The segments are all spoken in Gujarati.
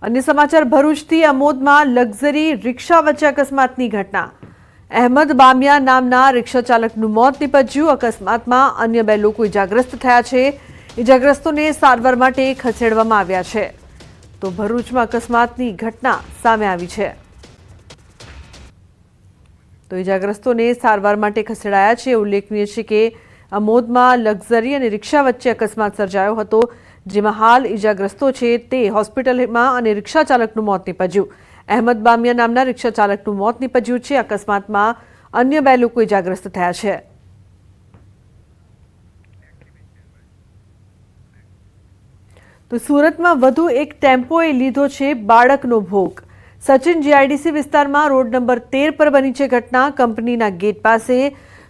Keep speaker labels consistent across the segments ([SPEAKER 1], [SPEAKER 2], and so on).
[SPEAKER 1] अन्य समाचार भरूचथी अमोदमां लक्ઝરી रिक्शा वच्चे अकस्मातनी घटना। अहमद बामिया नामना रिक्शा चालकનું મોત નીપજ્યું। અકસ્માતમાં અન્ય બે લોકો ઇજાગ્રસ્ત થયા છે। ઇજાગ્રસ્તોને સારવાર માટે ખસેડવામાં આવ્યા છે। તો ભરૂચમાં અકસ્માતની ઘટના સામે આવી છે। તો ઇજાગ્રસ્તોને સારવાર માટે ખસેડાયા છે। ઉલ્લેખનીય છે કે અમોદમાં લક્ઝરી અને રિક્ષા વચ્ચે અકસ્માત સર્જાયો હતો, જેમાં હાલ ઇજાગ્રસ્તો છે તે હોસ્પિટલમાં અને રિક્ષા ચાલકનું મોત નીપજ્યું। अहमद बामिया नामना रिक्शा चालकનું મોત નીપજ્યું છે। અકસ્માતમાં અન્ય બે લોકો ઇજાગ્રસ્ત થયા છે। તો સુરતમાં વધુ એક ટેમ્પોએ લીધો છે બાળકનો ભોગ। સચિન જીઆઈડીસી વિસ્તારમાં રોડ નંબર 13 પર બની છે ઘટના। કંપનીના ગેટ પાસે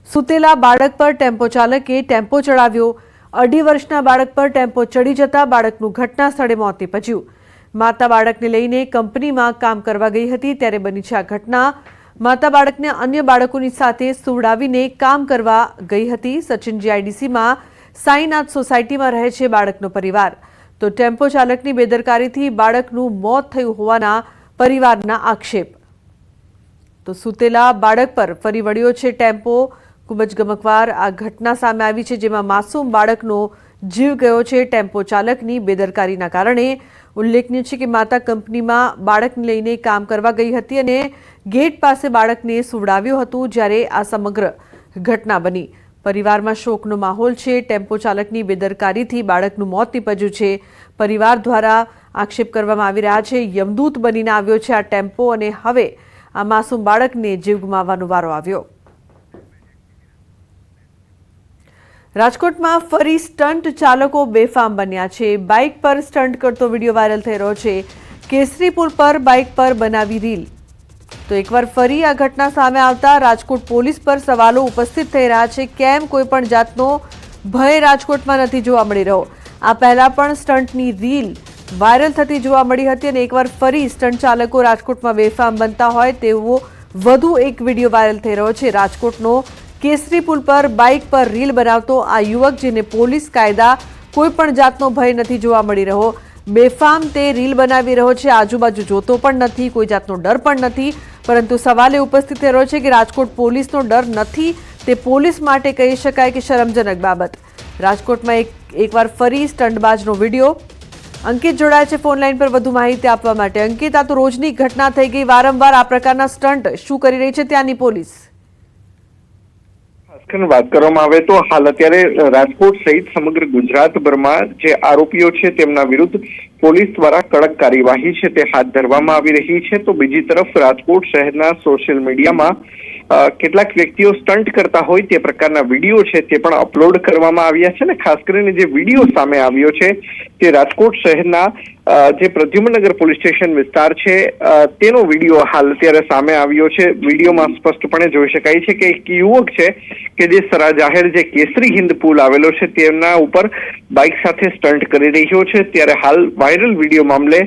[SPEAKER 1] સૂતેલા બાળક પર ટેમ્પો ચાલકે ટેમ્પો ચડાવ્યો। 2.5 વર્ષના બાળક પર ટેમ્પો ચડી જતા બાળકનું ઘટના સ્થળે મોત નીપજ્યું। माता बाळकने लईने कंपनीमां काम करवा गई हती त्यारे बनी छे आ घटना। माता बाळकने अन्य बाळकोनी साथे सुवडावीने काम करवा गई हती। सचिन जीआईडीसीमां साईनाथ सोसायटीमां रहे छे बाळकनो परिवार। तो टेम्पो चालकनी बेदरकारीथी बाळकनुं मौत थयुं होवाना परिवारना आक्षेप। तो सूतेला बाळक पर फरी वळ्यो छे टेम्पो। खूब ज गमकवार आ घटना सामे आवी छे, जेमां मासूम बाळकनो जीव गयो छे टेम्पो चालकनी बेदरकारीना कारणे। उल्लेखनीय है कि माता कंपनी में बाळकने लईने काम करवा गई हती अने गेट पासे बाळकने सुवडाव्युं हतुं, ज्यारे आ समग्र घटना बनी। परिवारमां शोकनो माहोल छे। टेम्पो चालकनी बेदरकारीथी बाळकनुं मौत निपज्युं छे। परिवार द्वारा आक्षेप करवामां आवी रह्या छे। यमदूत बनीने आव्यो छे आ टेम्पो अने हवे आ मासूम बाळकने जीव गुमावવાનો वारो આવ્યો। राजकोट में फरी स्टंट चालको बेफाम बन्या छे। बाइक पर स्टंट करतो वीडियो वायरल थई रह्यो छे। केसरी पुल पर बाइक पर बनावी रील। तो एक बार फरी आ घटना सामे आवता राजकोट पोलीस पर सवालों उपस्थित थई रह्या छे। केम कोईपण जातनो भय राजकोटमां नथी जोवा मळी रह्यो। आ पहेला पण स्टंटनी रील वायरल थती जोवा मळी हती अने एकवार फरी स्टंट चालको राजकोटमां बेफाम बनता होय तेवो वधु एक वीडियो वायरल थई रह्यो छे। राजकोटनो केसरी पुल पर बाइक पर रील बनावतो आ युवक, जेने पोलीस कायदा कोईपण जातनो भय नथी जोवा मळी रह्यो। बेफाम ते रील बनावी रह्यो छे। आजूबाजू जोतो पण नथी, कोई जातनो डर पण नथी। परंतु सवाल ए उपस्थित थई रह्यो छे कि राजकोट पोलीसनो डर नथी ते पोलीस माटे कही शकाय कि शरमजनक बाबत। राजकोटमां एकवार फरी स्टंटबाजनो विडियो। अंकित जोड़ाया छे फोन लाइन पर વધુ માહિતી આપવા માટે। અંકિત, આ તો રોજની ઘટના થઈ ગઈ। વારંવાર આ પ્રકારના સ્ટંટ શું કરી રહી છે ત્યાંની પોલીસ?
[SPEAKER 2] વાત કરવામાં આવે તો હાલ અત્યારે રાજકોટ સહિત સમગ્ર ગુજરાતભરમાં જે આરોપીઓ છે તેમના વિરુદ્ધ પોલીસ દ્વારા કડક કાર્યવાહી છે તે હાથ ધરવામાં આવી રહી છે। તો બીજી તરફ રાજકોટ શહેરના સોશિયલ મીડિયામાં કેટલાક વ્યક્તિઓ સ્ટન્ટ કરતા હોય તે પ્રકારના વિડીયો છે તે પણ અપલોડ કરવામાં આવ્યા છે ને ખાસ કરીને જે વિડીયો સામે આવ્યો છે તે રાજકોટ શહેરના જે પ્રદ્યુમ્નનગર પોલીસ સ્ટેશન વિસ્તાર છે તેનો વિડીયો હાલ અત્યારે સામે આવ્યો છે। વિડીયોમાં સ્પષ્ટપણે જોઈ શકાય છે કે એક યુવક છે કે જે જાહેર જે કેસરી હિન્દ પુલ આવેલો છે તેના ઉપર બાઇક સાથે સ્ટન્ટ કરી રહ્યો છે। ત્યારે હાલ વાયરલ વિડીયો મામલે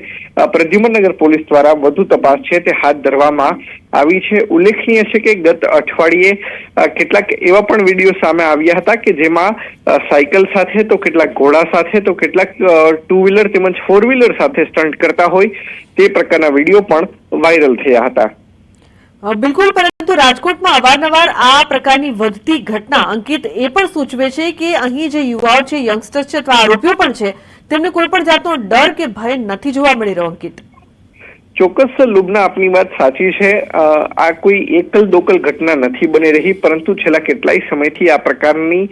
[SPEAKER 2] પ્રદ્યુમ્નનગર પોલીસ દ્વારા વધુ તપાસ છે તે હાથ ધરવામાં આવી છે। ઉલ્લેખનીય છે કે ગત અઠવાડિયે કેટલાક એવા પણ વિડીયો સામે આવ્યા હતા કે જેમાં સાયકલ સાથે તો કેટલાક ઘોડા સાથે તો કેટલાક 2 વ્હીલર તેમજ 4 વ્હીલર સાથે સ્ટન્ટ કરતા હોય તે પ્રકારના વિડીયો પણ વાયરલ થયા હતા।
[SPEAKER 1] બિલકુલ, પરંતુ રાજકોટમાં અવારનવાર આ પ્રકારની વધતી ઘટના અંકિત એ પણ સૂચવે છે કે અહીં જે યુવાઓ છે, યંગસ્ટર્સ છે અથવા આરોપીઓ પણ છે, તેમને કોઈ પણ જાતનો ડર કે ભય નથી જોવા મળી રહ્યો। અંકિત,
[SPEAKER 2] ચોક્કસ લુબના આપની વાત સાચી છે। આ કોઈ એકલ દોકલ ઘટના નથી બની રહી, પરંતુ છેલ્લા કેટલાય સમયથી આ પ્રકારની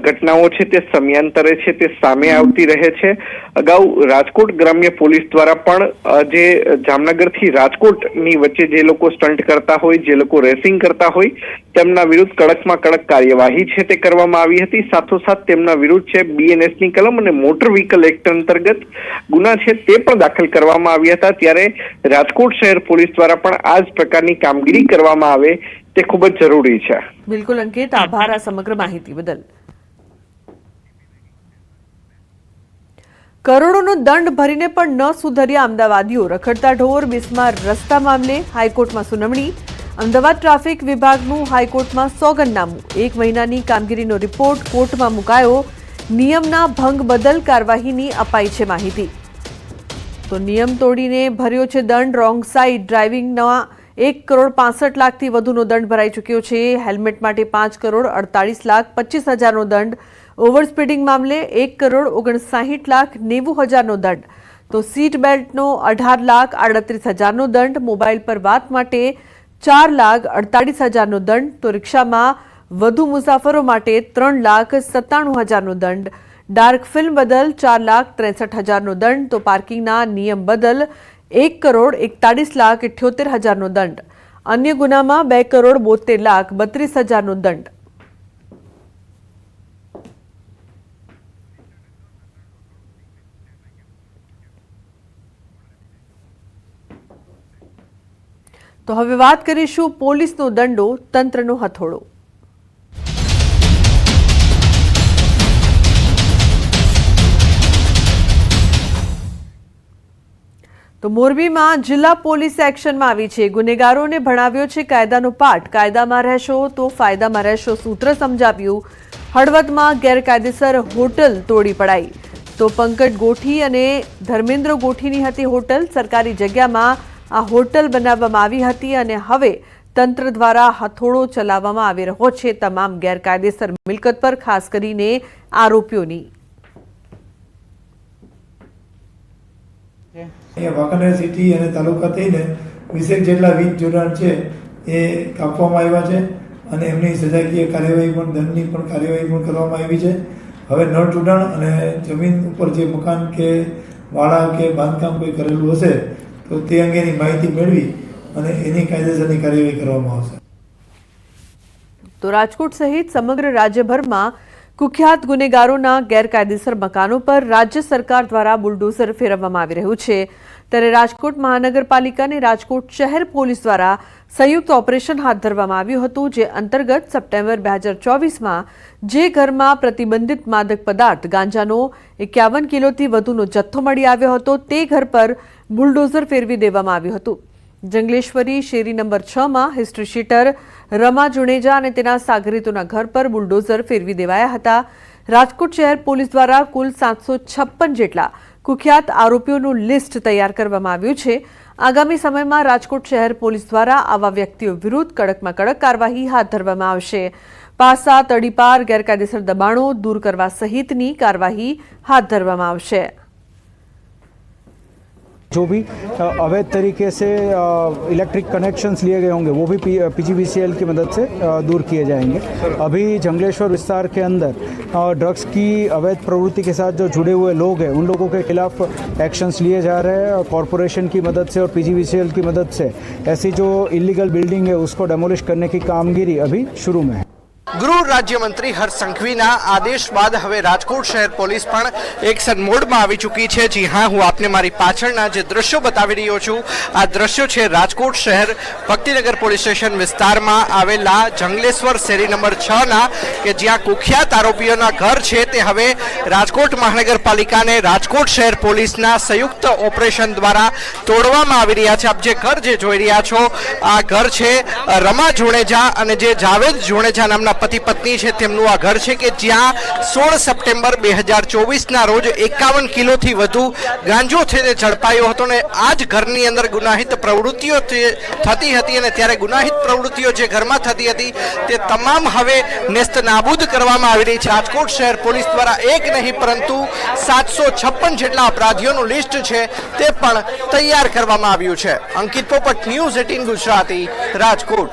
[SPEAKER 2] ઘટનાઓ છે તે સમયાંતરે છે તે સામે આવતી રહે છે। અગાઉ રાજકોટ ગ્રામ્ય પોલીસ દ્વારા પણ જે જામનગરથી રાજકોટની વચ્ચે જે લોકો સ્ટન્ટ કરતા હોય, જે લોકો રેસિંગ કરતા હોય તેમના વિરુદ્ધ કડકમાં કડક કાર્યવાહી છે તે કરવામાં આવી હતી। સાથોસાથ તેમના વિરુદ્ધ છે બીએનએસની કલમ અને મોટર વ્હીકલ એક્ટ અંતર્ગત ગુના છે તે પણ દાખલ કરવામાં આવ્યા હતા। ત્યારે રાજકોટ શહેર પોલીસ દ્વારા પણ આ જ પ્રકારની કામગીરી કરવામાં આવે તે ખૂબ જ જરૂરી છે।
[SPEAKER 1] બિલકુલ અંકિત, આભાર આ સમગ્ર માહિતી બદલ। કરોડોનો દંડ ભરીને પણ ન સુધર્યા અમદાવાદીઓ। રખડતા ઢોર બિસ્માર રસ્તા મામલે હાઈકોર્ટમાં સુનાવણી। અમદાવાદ ટ્રાફિક વિભાગનું હાઈકોર્ટમાં સોગંદનામું। 1 મહિનાની કામગીરીનો રિપોર્ટ કોર્ટમાં મુકાયો। નિયમના ભંગ બદલ કાર્યવાહીની અપાઈ છે માહિતી। તો નિયમ તોડીને ભર્યો છે દંડ. રોંગ સાઇડ ડ્રાઇવિંગના 1,65,00,000થી વધુનો દંડ ભરાઈ ચૂક્યો છે. હેલ્મેટ માટે 5,48,25,000નો દંડ. ઓવર સ્પીડિંગ મામલે 1,59,90,000નો દંડ. તો સીટ બેલ્ટનો 18,38,000નો દંડ. મોબાઈલ પર વાત માટે 4,48,000નો દંડ. તો રિક્ષામાં વધુ મુસાફરો માટે 3,97,000નો દંડ. ડાર્ક ફિલ્મ બદલ 4,63,000નો દંડ. તો પાર્કિંગના નિયમ બદલ 1,41,78,000નો દંડ. અન્ય ગુનામાં 2,72,32,000નો દંડ. તો હવે વાત કરીશું પોલીસનો દંડો, તંત્રનો હથોડો. તો મોરબીમાં જિલ્લા પોલીસ એક્શનમાં આવી છે. ગુનેગારોને ભણાવ્યો છે કાયદાનો પાઠ. કાયદામાં રહેશો તો ફાયદામાં રહેશો સૂત્ર સમજાવ્યું. હળવદમાં ગેરકાયદેસર હોટલ તોડી પડાઈ. તો પંકજ ગોઠી અને ધર્મેન્દ્ર ગોઠીની હતી હોટલ. સરકારી જગ્યામાં આ હોટલ બનાવવામાં આવી હતી અને હવે તંત્ર દ્વારા હથોડો ચલાવવામાં આવી રહ્યો છે તમામ ગેરકાયદેસર મિલકત પર, ખાસ કરીને આરોપીઓની.
[SPEAKER 3] અહીંયા વાંકાનેર સિટી અને તાલુકા થઈને 20 જેટલા વીજ જોડાણ છે એ કાપવામાં આવ્યા છે અને એમની સજાકીય કાર્યવાહી પણ, દંડની પણ કાર્યવાહી પણ કરવામાં આવી છે. હવે નળ જોડાણ અને જમીન ઉપર જે મકાન કે વાડા કે બાંધકામ કોઈ કરેલું હશે તો તે અંગેની માહિતી મેળવી અને એની કાયદેસરની કાર્યવાહી કરવામાં આવશે.
[SPEAKER 1] તો રાજકોટ સહિત સમગ્ર રાજ્યભરમાં કુખ્યાત ગુનેગારોના ગેરકાયદેસર મકાનો પર રાજ્ય સરકાર દ્વારા બુલડોઝર ફેરવવામાં આવી રહ્યું છે. ત્યારે રાજકોટ મહાનગરપાલિકા અને રાજકોટ શહેર પોલીસ દ્વારા સંયુક્ત ઓપરેશન હાથ ધરવામાં આવ્યું હતું, જે અંતર્ગત સપ્ટેમ્બર 2024માં જે ઘરમાં પ્રતિબંધિત માદક પદાર્થ ગાંજાનો 51 કિલોથી વધુનો જથ્થો મળી આવ્યો હતો તે ઘર પર બુલડોઝર ફેરવી દેવામાં આવ્યું હતું. જંગલેશ્વરી શેરી number 6માં history sheeter Rama Juneja અને તેના સાગરીતોના ઘર પર બુલડોઝર ફેરવી દેવાયા હતા. રાજકોટ શહેર પોલીસ દ્વારા કુલ 756 જેટલા કુખ્યાત આરોપીઓનું લિસ્ટ તૈયાર કરવામાં આવ્યું છે. આગામી સમયમાં રાજકોટ શહેર પોલીસ દ્વારા આવા વ્યક્તિઓ વિરુદ્ધ કડકમાં કડક કાર્યવાહી હાથ ધરવામાં આવશે. પાસા, તડીપાર, ગેરકાયદેસર દબાણો દૂર કરવા સહિતની કાર્યવાહી હાથ ધરવામાં આવશે.
[SPEAKER 4] जो भी अवैध तरीके से इलेक्ट्रिक कनेक्शंस लिए गए होंगे वो भी पीजीवीसीएल की मदद से दूर किए जाएंगे. अभी जंगलेश्वर विस्तार के अंदर ड्रग्स की अवैध प्रवृत्ति के साथ जो जुड़े हुए लोग हैं उन लोगों के खिलाफ एक्शंस लिए जा रहे हैं. कॉरपोरेशन की मदद से और पीजीवीसीएल की मदद से ऐसी जो इलीगल बिल्डिंग है उसको डेमोलिश करने की कामगिरी अभी शुरू में है.
[SPEAKER 5] ગૃહ રાજ્યમંત્રી હર્ષ સંઘવીના આદેશ બાદ હવે રાજકોટ શહેર પોલીસ પણ એક્શન મોડમાં આવી ચૂકી છે. જી હા, હું આપને મારી પાછળના જે દ્રશ્યો બતાવી રહ્યો છું આ દ્રશ્યો છે રાજકોટ શહેર ભક્તિનગર પોલીસ સ્ટેશન વિસ્તારમાં આવેલા જંગલેશ્વર શેરી નંબર 6ના, કે જ્યાં કુખ્યાત આરોપીઓના ઘર છે તે હવે રાજકોટ મહાનગરપાલિકા અને રાજકોટ શહેર પોલીસના સંયુક્ત ઓપરેશન દ્વારા તોડવામાં આવી રહ્યા છે. આપ જે ઘર જે જોઈ રહ્યા છો આ ઘર છે રમા જુણેજા અને જે જાવેદ જુણેજા નામના પતિ પત્ની છે તેમનું આ ઘર છે, કે જ્યાં 16 સપ્ટેમ્બર 2024ના રોજ 51 કિલોથી વધુ ગાંજો છે તે ઝડપાયો હતો અને આ જ ઘરની અંદર ગુનાહિત પ્રવૃત્તિઓ થતી હતી અને ત્યારે ગુનાહિત પ્રવૃત્તિઓ જે ઘરમાં થતી હતી તે તમામ હવે નેસ્ત નાબૂદ કરવામાં આવી રહી છે. રાજકોટ શહેર પોલીસ દ્વારા એક નહીં પરંતુ 756 જેટલા અપરાધીઓનું લિસ્ટ છે તે પણ તૈયાર કરવામાં આવ્યું છે. અંકિત પોપટ, ન્યૂઝ 18 ગુજરાતી, રાજકોટ.